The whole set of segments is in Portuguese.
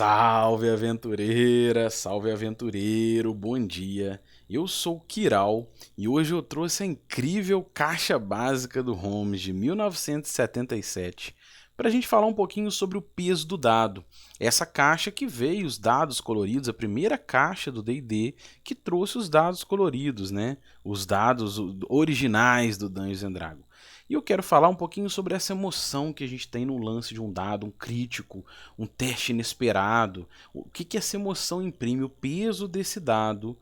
Salve aventureira, salve aventureiro, bom dia. Eu sou o Kiral e hoje eu trouxe a incrível caixa básica do Holmes de 1977 para a gente falar um pouquinho sobre o peso do dado. Essa caixa que veio os dados coloridos, a primeira caixa do D&D que trouxe os dados coloridos, né? Os dados originais do Dungeons and Dragons. E eu quero falar um pouquinho sobre essa emoção que a gente tem no lance de um dado, um crítico, um teste inesperado. O que essa emoção imprime? O peso desse dado.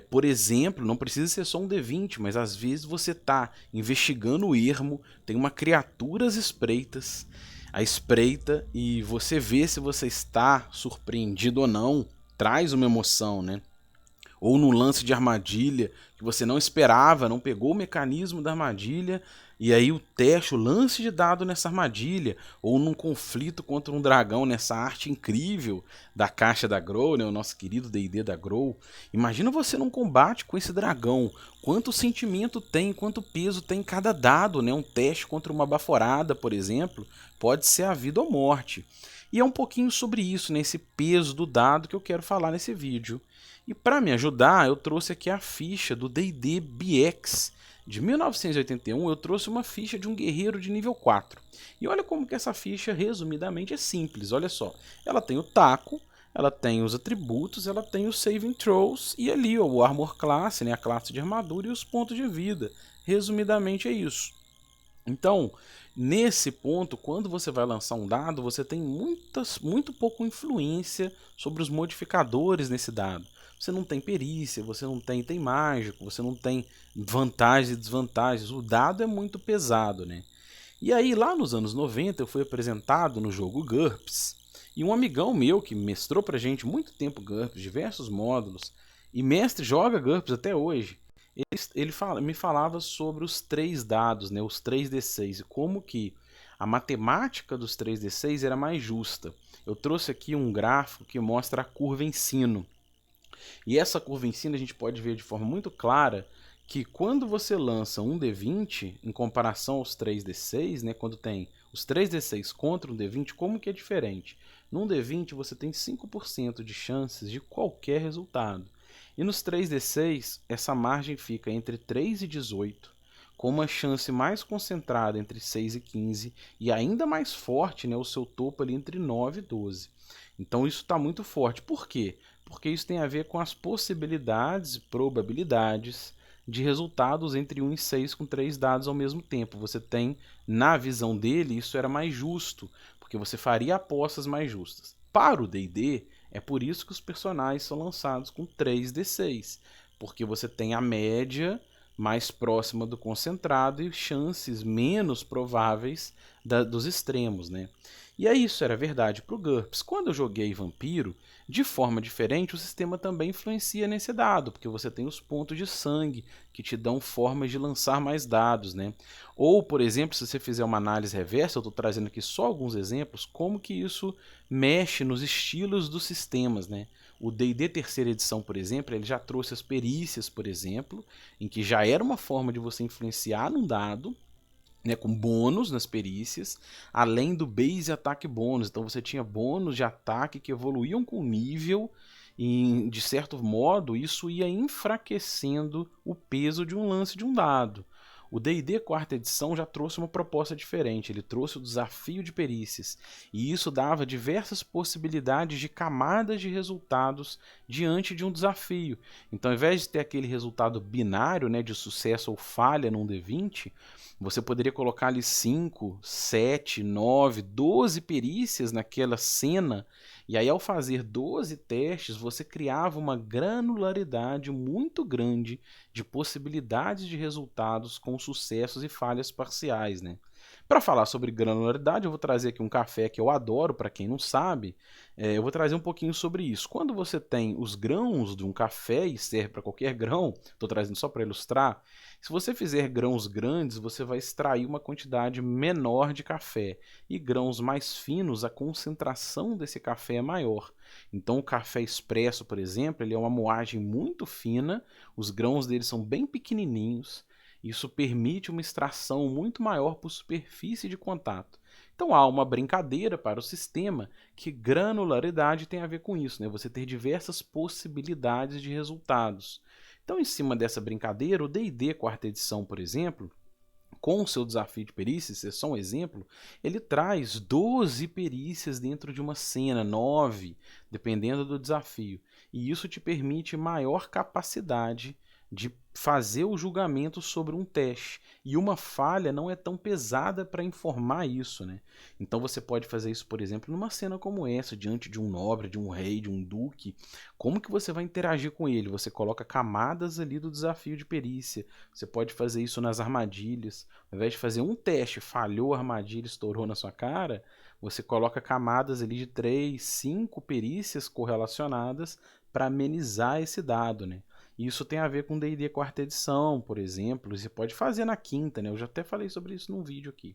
Por exemplo, não precisa ser só um D20, mas às vezes você está investigando o ermo, tem uma criatura às espreitas, à espreita, e você vê se você está surpreendido ou não. Traz uma emoção, né? Ou no lance de armadilha, que você não esperava, não pegou o mecanismo da armadilha, e aí o teste, o lance de dado nessa armadilha, ou num conflito contra um dragão, nessa arte incrível da caixa da Grow, né, o nosso querido D&D da Grow. Imagina você num combate com esse dragão, quanto sentimento tem, quanto peso tem cada dado, né? Um teste contra uma baforada, por exemplo, pode ser a vida ou morte. E é um pouquinho sobre isso, né, esse peso do dado que eu quero falar nesse vídeo. E para me ajudar, eu trouxe aqui a ficha do D&D BX de 1981. Eu trouxe uma ficha de um guerreiro de nível 4. E olha como que essa ficha, resumidamente, é simples. Olha só, ela tem o taco, ela tem os atributos, ela tem os saving throws e ali ó, o armor class, né, a classe de armadura e os pontos de vida. Resumidamente é isso. Então, nesse ponto, quando você vai lançar um dado, você tem muito pouco influência sobre os modificadores nesse dado. Você não tem perícia, você não tem item mágico, você não tem vantagens e desvantagens. O dado é muito pesado, né? E aí, lá nos anos 90, eu fui apresentado no jogo GURPS. E um amigão meu que mestrou pra gente muito tempo GURPS, diversos módulos, e mestre joga GURPS até hoje, me falava sobre os três dados, né, os 3d6, e como que a matemática dos 3d6 era mais justa. Eu trouxe aqui um gráfico que mostra a curva em sino. E essa curva em sino a gente pode ver de forma muito clara que quando você lança um D20 em comparação aos 3d6, né, quando tem os 3d6 contra um D20, como que é diferente? Num D20 você tem 5% de chances de qualquer resultado. E nos 3d6, essa margem fica entre 3 e 18, com uma chance mais concentrada entre 6 e 15, e ainda mais forte, né, o seu topo ali entre 9 e 12. Então isso está muito forte. Por quê? Porque isso tem a ver com as possibilidades e probabilidades de resultados entre 1 e 6 com 3 dados ao mesmo tempo. Você tem, na visão dele, isso era mais justo, porque você faria apostas mais justas. Para o D&D, é por isso que os personagens são lançados com 3d6, porque você tem a média mais próxima do concentrado e chances menos prováveis dos extremos, né? E aí isso era verdade para o GURPS. Quando eu joguei Vampiro, de forma diferente, o sistema também influencia nesse dado, porque você tem os pontos de sangue que te dão formas de lançar mais dados, né? Ou, por exemplo, se você fizer uma análise reversa, eu estou trazendo aqui só alguns exemplos, como que isso mexe nos estilos dos sistemas, né? O D&D terceira edição, por exemplo, ele já trouxe as perícias, por exemplo, em que já era uma forma de você influenciar num dado, né, com bônus nas perícias, além do base ataque bônus. Então você tinha bônus de ataque que evoluíam com nível e, de certo modo, isso ia enfraquecendo o peso de um lance de um dado. O D&D quarta edição já trouxe uma proposta diferente, ele trouxe o desafio de perícias, e isso dava diversas possibilidades de camadas de resultados diante de um desafio. Então, ao invés de ter aquele resultado binário, né, de sucesso ou falha num D20, você poderia colocar ali 5, 7, 9, 12 perícias naquela cena, e aí ao fazer 12 testes, você criava uma granularidade muito grande de possibilidades de resultados com sucessos e falhas parciais, né? Para falar sobre granularidade, eu vou trazer aqui um café que eu adoro, para quem não sabe, eu vou trazer um pouquinho sobre isso. Quando você tem os grãos de um café, e serve para qualquer grão, estou trazendo só para ilustrar, se você fizer grãos grandes, você vai extrair uma quantidade menor de café. E grãos mais finos, a concentração desse café é maior. Então o café expresso, por exemplo, ele é uma moagem muito fina, os grãos dele são bem pequenininhos. Isso permite uma extração muito maior por superfície de contato. Então há uma brincadeira para o sistema que granularidade tem a ver com isso, né? Você ter diversas possibilidades de resultados. Então, em cima dessa brincadeira, o D&D quarta edição, por exemplo, com o seu desafio de perícias, é só um exemplo, ele traz 12 perícias dentro de uma cena, 9, dependendo do desafio. E isso te permite maior capacidade de fazer o julgamento sobre um teste. E uma falha não é tão pesada para informar isso, né? Então você pode fazer isso, por exemplo, numa cena como essa, diante de um nobre, de um rei, de um duque. Como que você vai interagir com ele? Você coloca camadas ali do desafio de perícia. Você pode fazer isso nas armadilhas. Ao invés de fazer um teste, falhou a armadilha, estourou na sua cara, você coloca camadas ali de 3, 5 perícias correlacionadas para amenizar esse dado, né? Isso tem a ver com D&D quarta edição, por exemplo. Você pode fazer na quinta, né? Eu já até falei sobre isso num vídeo aqui.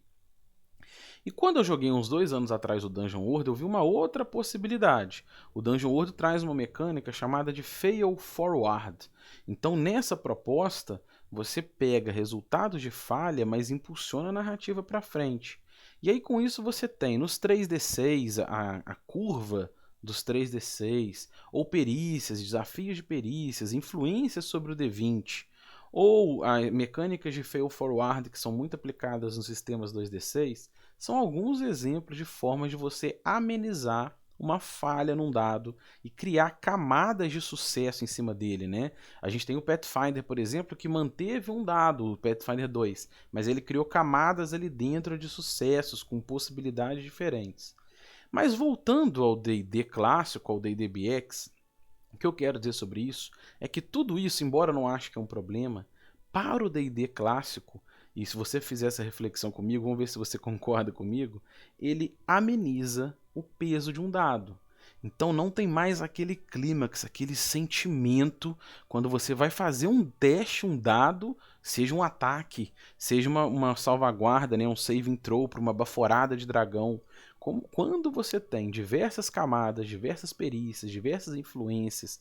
E quando eu joguei uns 2 anos atrás o Dungeon World, eu vi uma outra possibilidade. O Dungeon World traz uma mecânica chamada de Fail Forward. Então, nessa proposta, você pega resultados de falha, mas impulsiona a narrativa para frente. E aí, com isso, você tem nos 3D6 a curva dos 3D6, ou perícias, desafios de perícias, influências sobre o D20, ou mecânicas de Fail Forward que são muito aplicadas nos sistemas 2D6, são alguns exemplos de formas de você amenizar uma falha num dado e criar camadas de sucesso em cima dele, né? A gente tem o Pathfinder, por exemplo, que manteve um dado, o Pathfinder 2, mas ele criou camadas ali dentro de sucessos com possibilidades diferentes. Mas voltando ao D&D clássico, ao D&D BX, o que eu quero dizer sobre isso é que tudo isso, embora eu não ache que é um problema, para o D&D clássico, e se você fizer essa reflexão comigo, vamos ver se você concorda comigo, ele ameniza o peso de um dado. Então não tem mais aquele clímax, aquele sentimento quando você vai fazer um teste, um dado, seja um ataque, seja uma salvaguarda, né, um saving throw para uma baforada de dragão. Quando você tem diversas camadas, diversas perícias, diversas influências,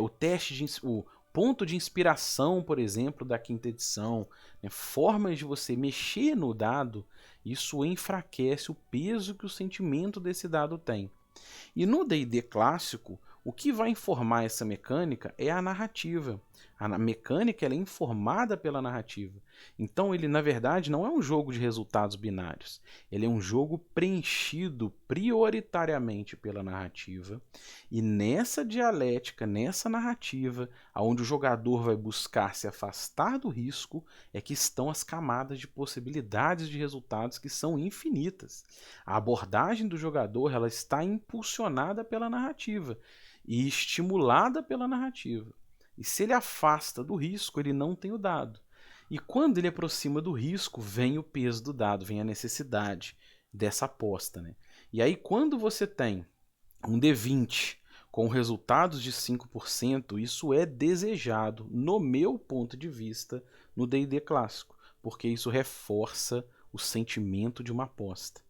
o teste o ponto de inspiração, por exemplo, da quinta edição, né, formas de você mexer no dado, isso enfraquece o peso que o sentimento desse dado tem. E no D&D clássico, o que vai informar essa mecânica é a narrativa. A mecânica ela é informada pela narrativa. Então ele, na verdade, não é um jogo de resultados binários. Ele é um jogo preenchido prioritariamente pela narrativa. E nessa dialética, nessa narrativa, onde o jogador vai buscar se afastar do risco, é que estão as camadas de possibilidades de resultados que são infinitas. A abordagem do jogador ela está impulsionada pela narrativa e estimulada pela narrativa. E se ele afasta do risco, ele não tem o dado. E quando ele aproxima do risco, vem o peso do dado, vem a necessidade dessa aposta, né? E aí, quando você tem um D20 com resultados de 5%, isso é desejado, no meu ponto de vista, no D&D clássico, porque isso reforça o sentimento de uma aposta.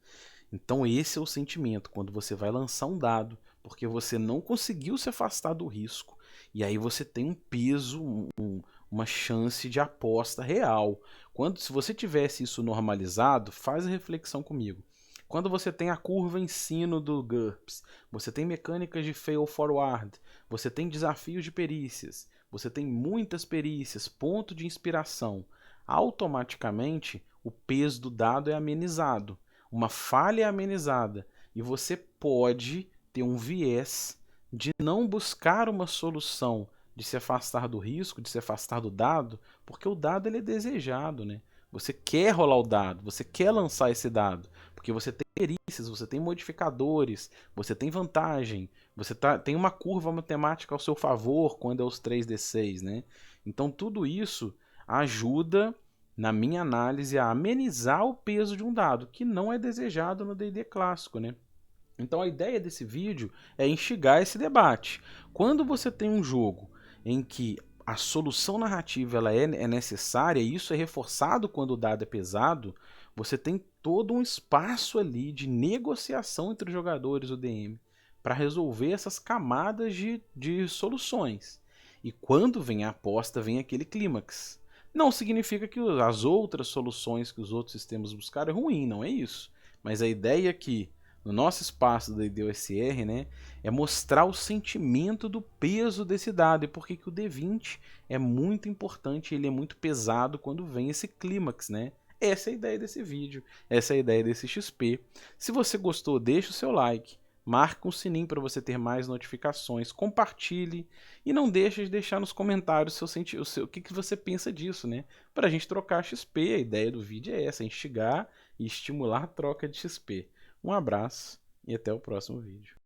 Então esse é o sentimento, quando você vai lançar um dado, porque você não conseguiu se afastar do risco, e aí você tem um peso, uma chance de aposta real. Se você tivesse isso normalizado, faz a reflexão comigo. Quando você tem a curva ensino do GURPS, você tem mecânicas de fail forward, você tem desafios de perícias, você tem muitas perícias, ponto de inspiração, automaticamente o peso do dado é amenizado. Uma falha é amenizada e você pode ter um viés de não buscar uma solução, de se afastar do risco, de se afastar do dado, porque o dado ele é desejado, né? Você quer rolar o dado, você quer lançar esse dado, porque você tem perícias, você tem modificadores, você tem vantagem, você tem uma curva matemática ao seu favor quando é os 3D6, né? Então tudo isso ajuda, na minha análise, a amenizar o peso de um dado, que não é desejado no D&D clássico, né? Então a ideia desse vídeo é instigar esse debate. Quando você tem um jogo em que a solução narrativa ela é necessária, e isso é reforçado quando o dado é pesado, você tem todo um espaço ali de negociação entre os jogadores e o DM para resolver essas camadas de soluções. E quando vem a aposta, vem aquele clímax. Não significa que as outras soluções que os outros sistemas buscaram é ruim, não é isso. Mas a ideia aqui, no nosso espaço do D2SR, né, é mostrar o sentimento do peso desse dado e por que o D20 é muito importante, ele é muito pesado quando vem esse clímax, né? Essa é a ideia desse vídeo, essa é a ideia desse XP. Se você gostou, deixa o seu like, marca um sininho para você ter mais notificações, compartilhe e não deixe de deixar nos comentários o que você pensa disso, né? Para a gente trocar XP, a ideia do vídeo é essa, instigar e estimular a troca de XP. Um abraço e até o próximo vídeo.